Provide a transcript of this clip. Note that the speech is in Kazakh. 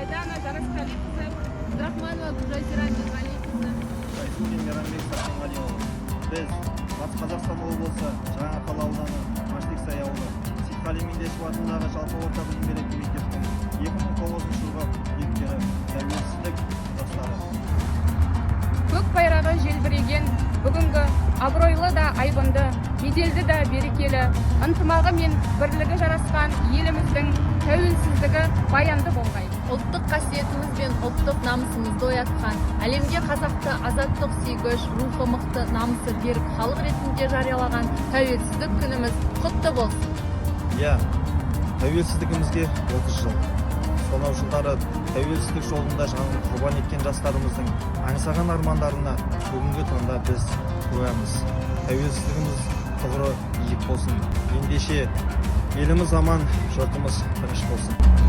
Айдана Жарасқалиқызы, Абдрахманова Гүлжазира Мерғалиқызы. Райсуллин Мейрамбек Сәрсенғалиұлы. Біз Батыс Қазақстан облысы Жаңақала ауданы Маштексай ауылы Сейітқали Меңдешев атындағы жалпы орта білім беретін мектептің 2009 жылғы түлектері, тәуелсіздік жастары. Көк байрағы желбіреген бүгінгі абыройлы да айбынды, беделді да берекелі, ынтымағы мен бірлігі жарасқан еліміздің тәуелсіздігі баянды болғай. Ұлттық қасиетіміз бен ұлттық намысымызды оятқан, әлемге қазақты азаттық сүйгіш, рухы мықты, намысы берік халық ретінде жариялаған тәуелсіздік күніміз құтты болсын. Тәуелсіздігімізге 30 жыл. Сонау жылдары тәуелсіздік жолында жанын құрбан еткен жастарымыздың аңсаған армандарына бүгінгі таңда біз куәміз. Тәуелсіздігіміз тұғыры биік болсын. Ендеше еліміз аман, жұртымыз тыныш болсын.